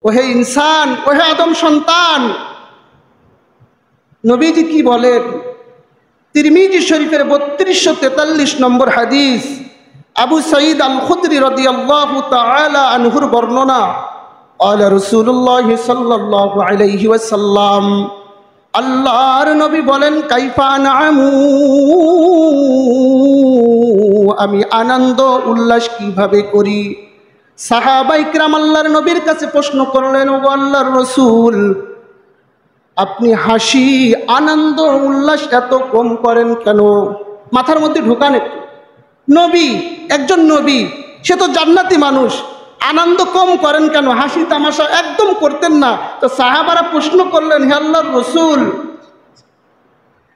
ওহে ইনসান, ওহে আদম সন্তান, নবীজি কি বলেন? তিরমিজি শরীফের 3243 নম্বর হাদিস, আবু সাঈদ আল খুদরি রাদিয়াল্লাহু তাআলা আনহুর বর্ণনা, আলা রাসূলুল্লাহ সাল্লাল্লাহু আলাইহি ওয়াসাল্লাম, আল্লাহর নবী বলেন, কাইফা আনআমু, আমি আনন্দ উল্লাস কিভাবে করি? সাহাবায়ে কিরাম আল্লাহর নবীর কাছে প্রশ্ন করলেন, ও আল্লাহর রাসূল, আপনি হাসি আনন্দ উল্লাস এত কম করেন কেন? মাথার মধ্যে ঢোকান একটু। নবী, একজন নবী, সে তো জান্নাতি মানুষ, আনন্দ কম করেন কেন? হাসি তামাশা একদম করতেন না। তো সাহাবারা প্রশ্ন করলেন, হে আল্লাহর রাসূল,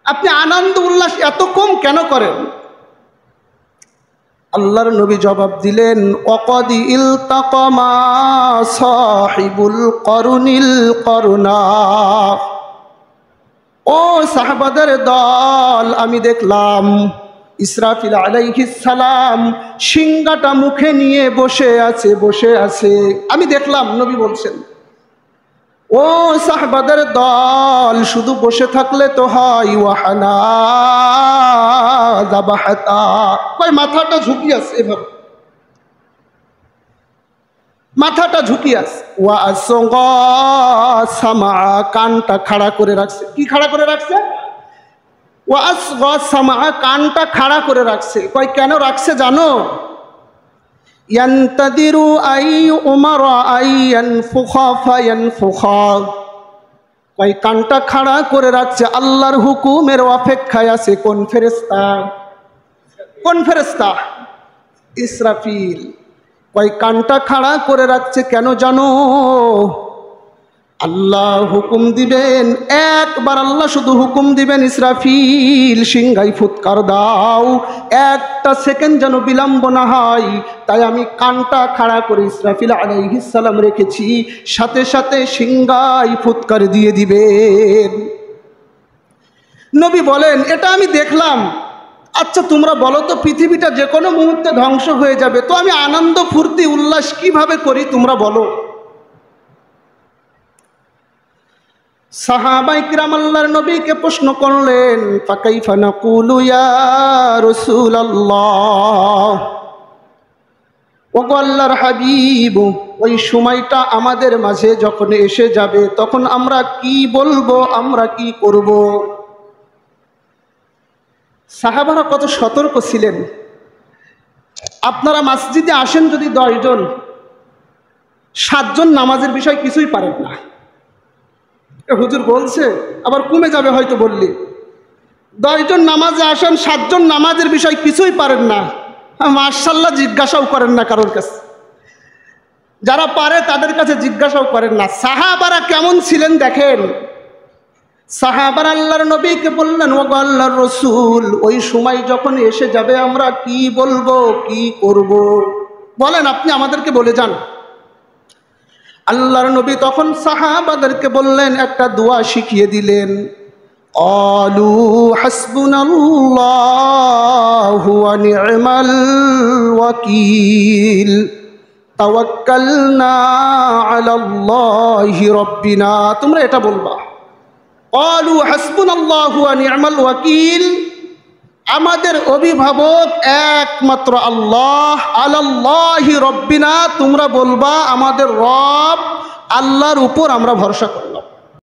আপনি আনন্দ উল্লাস এত কম কেন করেন? আল্লাহর নবী জবাব দিলেন, ওয়াকাদ ইলতাকামা সাহিবুল করুনিল করুনা, ও সাহাবাদের দল, আমি দেখলাম ইসরাফিল আলাইহিস সালাম সিংহাটা মুখে নিয়ে বসে আছে। আমি দেখলাম, নবী বলছেন, ও সাহাবাদের দল, শুধু বসে থাকলে তো হয়, ওয়াহানা যাবাহাতা, কয় মাথাটা ঝুঁকি আছে, এভাবে মাথাটা ঝুঁকি আছে। ওয়া আসগা সামা, কানটা খাড়া করে রাখছে। কি খাড়া করে রাখছে? ওয়া আসগা সামা, কানটা খাড়া করে রাখছে। কয় কেন রাখছে জানো? ইয়ান্তাদিরু আই উমারা আই ইয়ানফুখা ফায়ানফুখা, কয় কানটা খাড়া করে রাখছে আল্লাহর হুকুমের অপেক্ষায় আছে। কোন ফেরেশতা? কোন ফেরেশতা? ইসরাফিল। কয় কানটা খাড়া করে রাখছে কেন জানো? আল্লাহ হুকুম দিবেন, একবার আল্লাহ শুধু হুকুম দিবেন, ইসরাফিল সিংহায় ফুৎকার দাও, একটা সেকেন্ড যেন বিলম্ব না হয়। তাই আমি কানটা খাড়া করে ইসরাফিল আলাইহিস সালাম রেখেছি, সাথে সাথে সিংহায় ফুৎকার দিয়ে দিবেন। নবী বলেন, এটা আমি দেখলাম। আচ্ছা তোমরা বলো তো, পৃথিবীটা যে কোনো মুহূর্তে ধ্বংস হয়ে যাবে, তো আমি আনন্দ ফুর্তি উল্লাস কিভাবে করি তোমরা বলো? সাহাবায়ে কিরাম আল্লাহর নবীকে প্রশ্ন করলেন, ফাকাইফা নাকুলু ইয়া রাসূলুল্লাহ, ওগো আল্লাহর হাবিব, ওই সময়টা আমাদের মাঝে যখন এসে যাবে, তখন আমরা কি বলবো, আমরা কি করব? সাহাবারা কত সতর্ক ছিলেন। আপনারা মসজিদে আসেন যদি 10 জন, 7 জন নামাজের বিষয় কিছুই পারেন না। হুজুর বলছে, আবার কমে যাবে হয়তো বললি। 10 জন নামাজে আসেন, 7 জন নামাজের বিষয় কিছুই পারেন না, মাশাআল্লাহ জিজ্ঞাসাও করেন না কারোর কাছে। যারা পারে তাদের কাছে জিজ্ঞাসাও করেন না। সাহাবারা কেমন ছিলেন দেখেন। সাহাবারা আল্লাহর নবীকে বললেন, ওগো আল্লাহর রাসূল, ওই সময় যখন এসে যাবে আমরা কি বলবো, কি করব? বলেন, আপনি আমাদেরকে বলে যান। আল্লাহর নবী তখন সাহাবাদেরকে বললেন, একটা দোয়া শিখিয়ে দিলেন। ক্বালু হাসবুনাল্লাহু ওয়া নি'মাল ওয়াকিল, তাওয়াক্কালনা আলাল্লাহি রাব্বিনা। তোমরা এটা বলবা, ক্বালু হাসবুনাল্লাহু ওয়া নি'মাল ওয়াকিল, আমাদের অভিভাবক একমাত্র আল্লাহ, আলাল্লাহি রাব্বিনা, তোমরা বলবা আমাদের রব আল্লাহর উপর আমরা ভরসা করি।